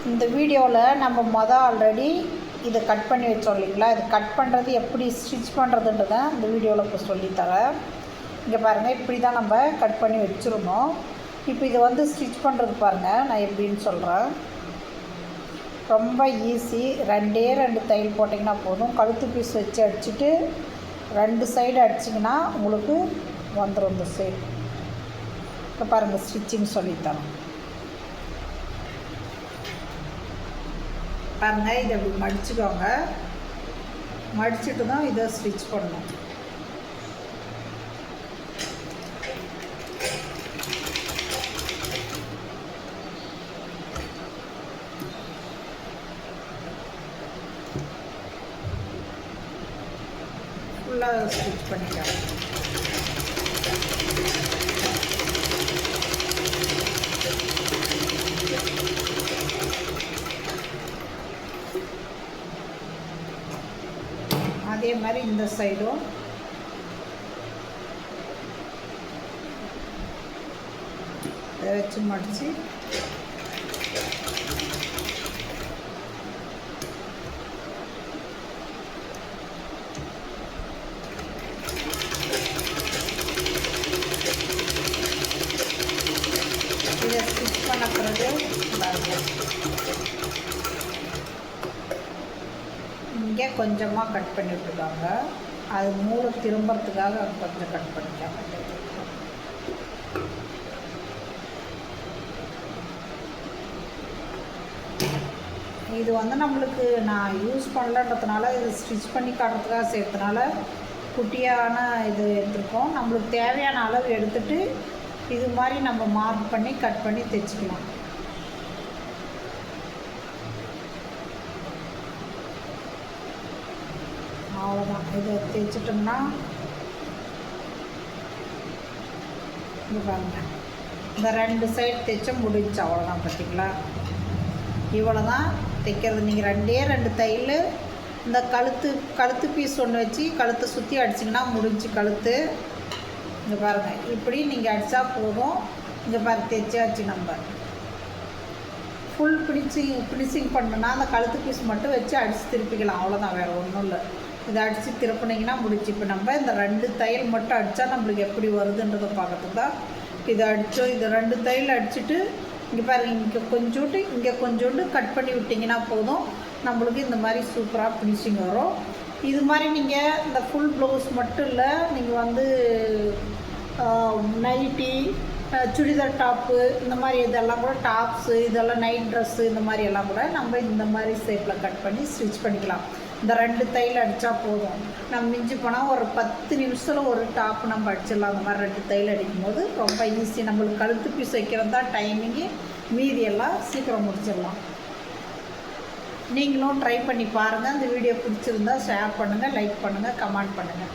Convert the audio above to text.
இந்த வீடியோவில் நம்ம ஆல்ரெடி இதை கட் பண்ணி வச்சோம் இல்லைங்களா, இது கட் பண்ணுறது எப்படி ஸ்டிச் பண்ணுறதுன்றதை இந்த வீடியோவில் இப்போ சொல்லித்தரேன். இங்கே பாருங்கள், இப்படி தான் நம்ம கட் பண்ணி வச்சுருந்தோம். இப்போ இதை வந்து ஸ்டிச் பண்ணுறது பாருங்கள், நான் எப்படின்னு சொல்கிறேன். ரொம்ப ஈஸி. ரெண்டு தையல் போட்டிங்கன்னா போதும். கழுத்து பீஸ் வச்சு அடிச்சுட்டு 2 சைடு அடிச்சிங்கன்னா உங்களுக்கு வந்துடும் இந்த சைடு. இப்போ பாருங்கள், ஸ்டிச்சிங் சொல்லித்தரோம் பாருங்கள். இதை அப்படி மடிச்சுக்கோங்க. மடிச்சுட்டு தான் இதை ஸ்டிச் பண்ணணும். ஃபுல்லாக ஸ்டிச் பண்ணிக்கலாம். அதே மாதிரி இந்த சைடும் இதை வச்சு மடித்து இதை ஸ்டிச் பண்ண பிறகு இங்கே கொஞ்சமாக கட் பண்ணி விட்டுருக்காங்க. அது மூளை திரும்புறதுக்காக கொஞ்சம் கட் பண்ணிக்காங்க. இது வந்து நம்மளுக்கு நான் யூஸ் பண்ணலன்றதுனால இது ஸ்டிச் பண்ணி காட்டுறதுக்காக சேர்த்தனால குட்டியான இது எடுத்துருக்கோம். நம்மளுக்கு தேவையான அளவு எடுத்துகிட்டு இது மாதிரி நம்ம மார்க் பண்ணி கட் பண்ணி தைச்சிக்கலாம். அவ்வளோதான். இதை தைச்சிட்டோம்னா இது பாருங்கள், இந்த 2 சைடு தைச்ச முடிஞ்சு. அவ்வளோதான். பார்த்திங்களா, இவ்வளோ தான் தைக்கிறது. நீங்கள் 2 தையல் இந்த கழுத்து பீஸ் ஒன்று வச்சு கழுத்தை சுற்றி அடிச்சிங்கன்னா முடிஞ்சு கழுத்து. இங்கே பாருங்கள், இப்படி நீங்கள் அடித்தா போதும். இங்கே பாரு, தைச்சாச்சு. நம்ம ஃபுல் ஃபினிஷிங் பண்ணணுன்னா அந்த கழுத்து பீஸ் மட்டும் வச்சு அடித்து திருப்பிக்கலாம். அவ்வளோதான், வேறு ஒன்றும் இல்லை. இதை அடித்து திருப்பினீங்கன்னா முடிச்சு. இப்போ நம்ம இந்த 2 தையல் மட்டும் அடித்தா நம்மளுக்கு எப்படி வருதுன்றதை பார்க்கறதுக்கு தான் இதை அடித்தோம். இது 2 தையல் அடிச்சுட்டு இங்கே பாருங்கள், இங்கே கொஞ்சோண்டு கட் பண்ணி விட்டிங்கன்னா போதும். நம்மளுக்கு இந்த மாதிரி சூப்பராக ஃபினிஷிங் வரும். இது மாதிரி நீங்கள் இந்த ஃபுல் ப்ளவுஸ் மட்டும் இல்லை, நீங்கள் வந்து நைட்டி, சுடிதார் டாப்பு, இந்த மாதிரி இதெல்லாம் கூட டாப்ஸு, இதெல்லாம் நைட் ட்ரெஸ்ஸு, இந்த மாதிரி எல்லாம் கூட நம்ம இந்த மாதிரி ஷேப்பில் கட் பண்ணி ஸ்டிச் பண்ணிக்கலாம். இந்த 2 தையல் அடித்தா போதும். நம்ம மிஞ்சி போனால் ஒரு 10 நிமிஷத்தில் ஒரு டாப் நம்ம அடிச்சிடலாம். அந்த மாதிரி 2 தையல் அடிக்கும் போது ரொம்ப ஈஸி. நம்மளுக்கு கழுத்து பீஸ் வைக்கிறது தான் டைமிங்கு, மீதியெல்லாம் சீக்கிரம் முடிச்சிடலாம். நீங்களும் ட்ரை பண்ணி பாருங்கள். இந்த வீடியோ பிடிச்சிருந்தா ஷேர் பண்ணுங்கள், லைக் பண்ணுங்கள், கமெண்ட் பண்ணுங்கள்.